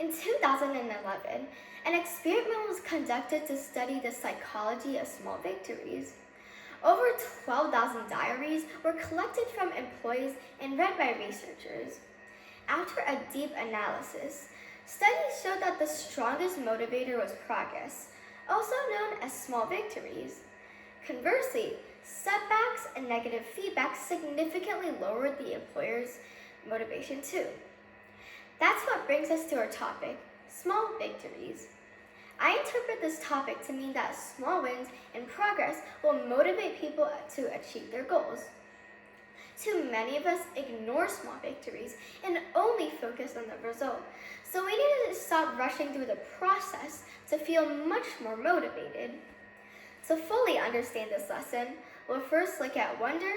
In 2011, an experiment was conducted to study the psychology of small victories. Over 12,000 diaries were collected from employees and read by researchers. After a deep analysis, studies showed that the strongest motivator was progress, also known as small victories. Conversely, setbacks and negative feedback significantly lowered the employer's motivation too. That's what brings us to our topic, small victories. I interpret this topic to mean that small wins and progress will motivate people to achieve their goals. Too many of us ignore small victories and only focus on the result, so we need to stop rushing through the process to feel much more motivated. To fully understand this lesson, we'll first look at wonder,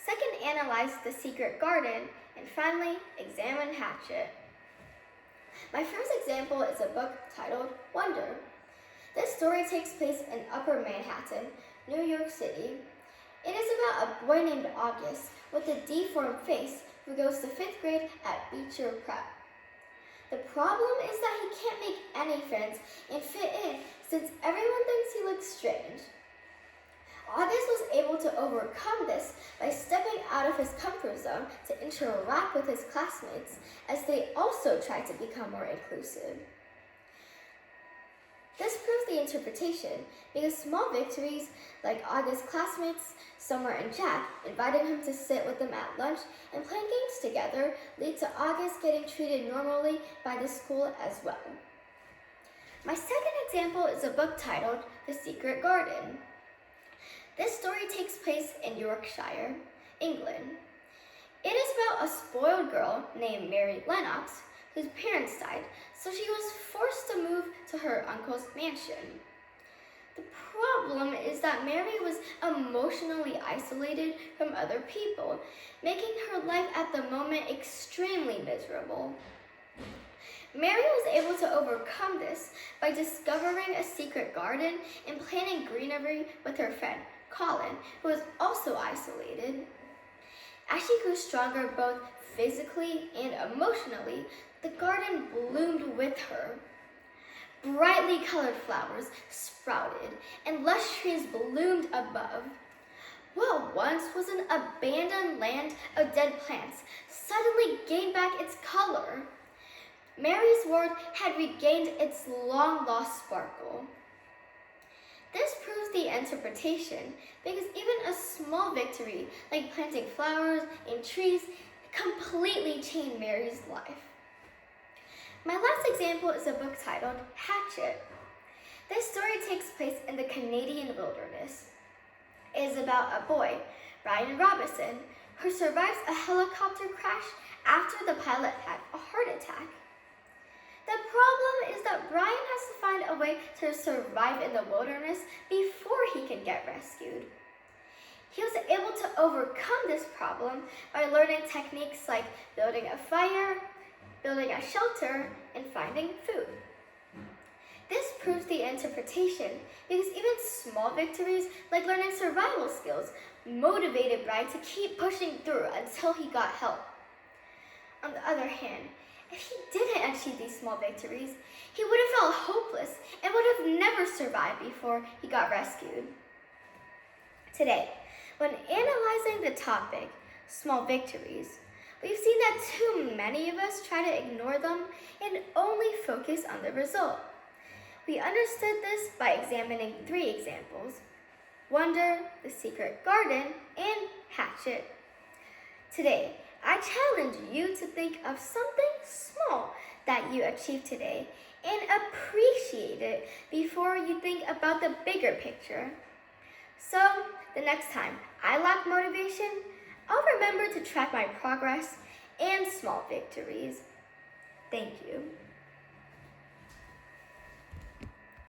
second analyze the secret garden, and finally examine Hatchet. My first example is a book titled Wonder. This story takes place in Upper Manhattan, New York City. It is about a boy named August with a deformed face who goes to 5th grade at Beecher Prep. The problem is that he can't make any friends and fit in since everyone thinks he looks strange. August was able to overcome this by stepping out of his comfort zone to interact with his classmates as they also tried to become more inclusive. This proves the interpretation because small victories, like August's classmates, Summer and Jack, inviting him to sit with them at lunch and playing games together, lead to August getting treated normally by the school as well. My second example is a book titled The Secret Garden. This story takes place in Yorkshire, England. It is about a spoiled girl named Mary Lennox whose parents died, so she was forced to move to her uncle's mansion. The problem is that Mary was emotionally isolated from other people, making her life at the moment extremely miserable. Mary was able to overcome this by discovering a secret garden and planting greenery with her friend, Colin, who was also isolated. As she grew stronger both physically and emotionally, the garden bloomed with her. Brightly colored flowers sprouted, and lush trees bloomed above. What once was an abandoned land of dead plants suddenly gained back its color. Mary's world had regained its long-lost sparkle. This proves the interpretation because even a small victory, like planting flowers and trees, completely changed Mary's life. My last example is a book titled Hatchet. This story takes place in the Canadian wilderness. It is about a boy, Brian Robinson, who survives a helicopter crash after the pilot had a heart attack. The problem is that Brian has to find a way to survive in the wilderness before he can get rescued. He was able to overcome this problem by learning techniques like building a fire, building a shelter, and finding food. This proves the interpretation because even small victories, like learning survival skills, motivated Brian to keep pushing through until he got help. On the other hand, if he didn't achieve these small victories, he would have felt hopeless and would have never survived before he got rescued. Today, when analyzing the topic, small victories, we've seen that too many of us try to ignore them and only focus on the result. We understood this by examining 3 examples: Wonder, The Secret Garden, and Hatchet. Today, I challenge you to think of something small that you achieved today and appreciate it before you think about the bigger picture. So, the next time I lack motivation, I'll remember to track my progress and small victories. Thank you.